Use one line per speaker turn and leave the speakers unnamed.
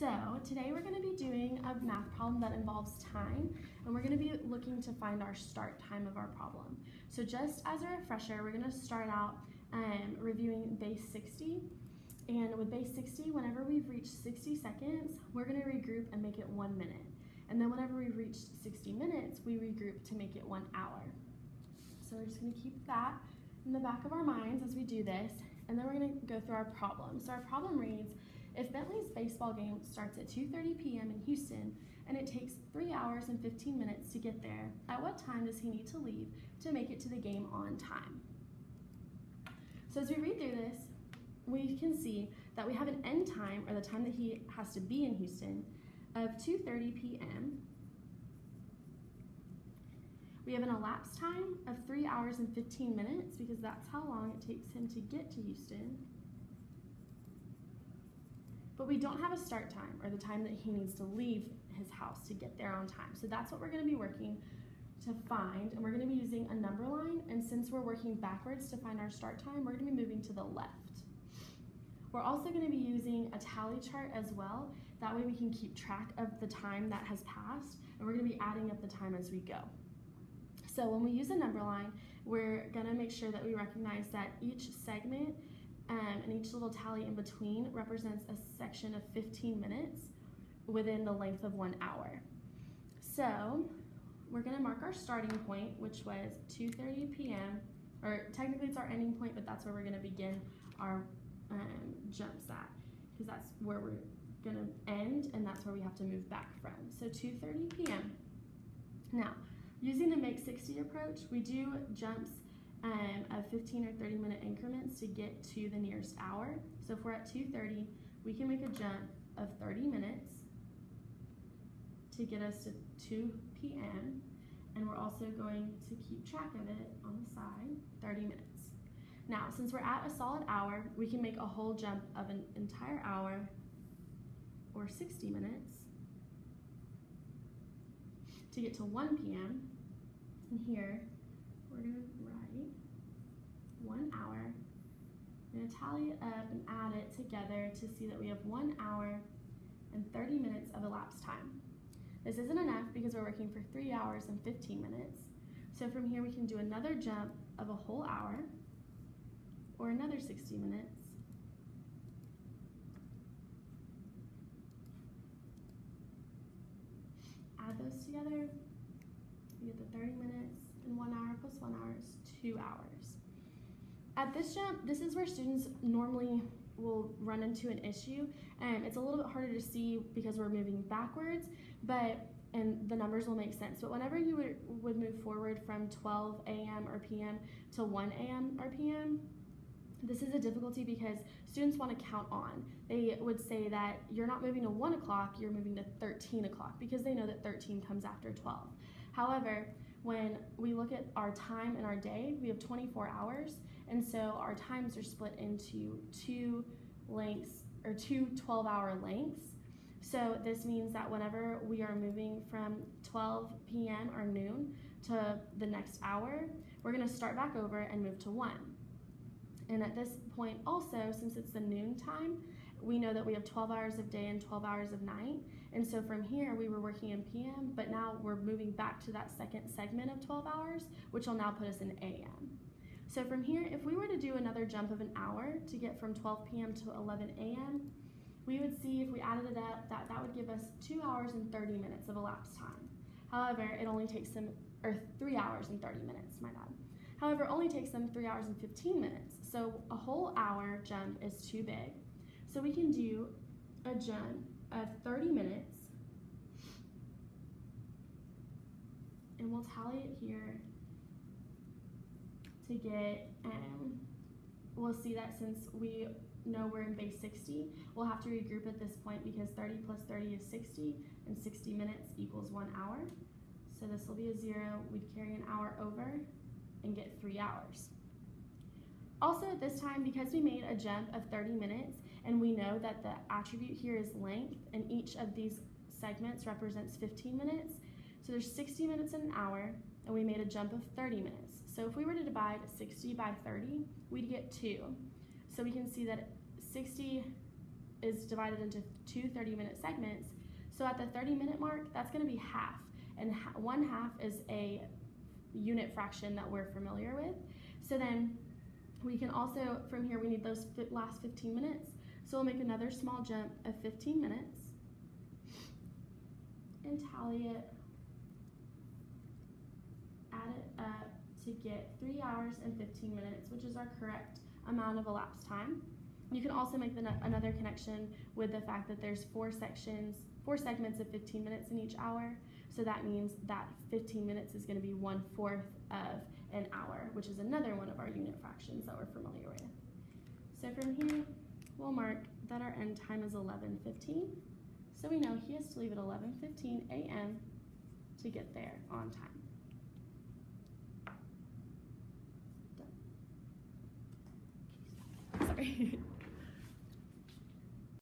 So today we're going to be doing a math problem that involves time, and we're going to be looking to find our start time of our problem. So just as a refresher, we're going to start out reviewing base 60. And with base 60, whenever we've reached 60 seconds, we're going to regroup and make it 1 minute. And then whenever we've reached 60 minutes, we regroup to make it 1 hour. So we're just going to keep that in the back of our minds as we do this, and then we're going to go through our problem. So our problem reads, if Bentley's baseball game starts at 2:30 p.m. in Houston and it takes 3 hours and 15 minutes to get there, at what time does he need to leave to make it to the game on time? So as we read through this, we can see that we have an end time, or the time that he has to be in Houston, of 2:30 p.m. We have an elapsed time of 3 hours and 15 minutes because that's how long it takes him to get to Houston. But we don't have a start time, or the time that he needs to leave his house to get there on time. So that's what we're going to be working to find, and we're going to be using a number line, and since we're working backwards to find our start time, we're going to be moving to the left. We're also going to be using a tally chart as well. That way we can keep track of the time that has passed, and we're going to be adding up the time as we go. So when we use a number line, we're going to make sure that we recognize that each segment and each little tally in between represents a section of 15 minutes within the length of 1 hour. So we're going to mark our starting point, which was 2:30 p.m., or technically it's our ending point, but that's where we're going to begin our jumps at, because that's where we're going to end, and that's where we have to move back from. So 2:30 p.m. Now, using the make 60 approach, we do jumps of 15 or 30 minute increments to get to the nearest hour. So if we're at 2:30, we can make a jump of 30 minutes to get us to 2 p.m. And we're also going to keep track of it on the side, 30 minutes. Now, since we're at a solid hour, we can make a whole jump of an entire hour, or 60 minutes, to get to 1 p.m. And here, we're going to write 1 hour. I'm going to tally it up and add it together to see that we have 1 hour and 30 minutes of elapsed time. This isn't enough because we're working for 3 hours and 15 minutes. So from here, we can do another jump of a whole hour, or another 60 minutes. Add those together, you get the 30 minutes, and 1 hour plus 1 hour is 2 hours. At this jump, this is where students normally will run into an issue, and it's a little bit harder to see because we're moving backwards, and the numbers will make sense. But whenever you would move forward from 12 a.m. or p.m. to 1 a.m. or p.m., this is a difficulty because students want to count on. They would say that you're not moving to 1 o'clock, you're moving to 13 o'clock because they know that 13 comes after 12. However, when we look at our time in our day, we have 24 hours, and so our times are split into two 12-hour lengths. So this means that whenever we are moving from 12 p.m. or noon to the next hour, we're going to start back over and move to 1. And at this point also, since it's the noon time, we know that we have 12 hours of day and 12 hours of night. And so from here, we were working in PM, but now we're moving back to that second segment of 12 hours, which will now put us in AM. So from here, if we were to do another jump of an hour to get from 12 p.m. to 11 a.m., we would see if we added it up that would give us 2 hours and 30 minutes of elapsed time. However, it only takes them, or 3 hours and 30 minutes, my bad. However, it only takes them 3 hours and 15 minutes. So a whole hour jump is too big. So we can do a jump of 30 minutes, and we'll tally it here to get, we'll see that since we know we're in base 60, we'll have to regroup at this point because 30 plus 30 is 60, and 60 minutes equals 1 hour. So this will be a 0, we'd carry an hour over and get 3 hours. Also at this time, because we made a jump of 30 minutes, and we know that the attribute here is length, and each of these segments represents 15 minutes, so there's 60 minutes in an hour, and we made a jump of 30 minutes. So if we were to divide 60 by 30, we'd get 2. So we can see that 60 is divided into two 30-minute segments. So at the 30-minute mark, that's going to be half. And 1/2 is a unit fraction that we're familiar with. So then we can also, from here, we need those last 15 minutes. So we'll make another small jump of 15 minutes and tally it, add it up to get 3 hours and 15 minutes, which is our correct amount of elapsed time. You can also make another connection with the fact that there's 4 segments of 15 minutes in each hour. So that means that 15 minutes is going to be 1/4 of an hour, which is another one of our unit fractions that we're familiar with. So from here, we'll mark that our end time is 11:15. So we know he has to leave at 11:15 a.m. to get there on time. Done. Sorry.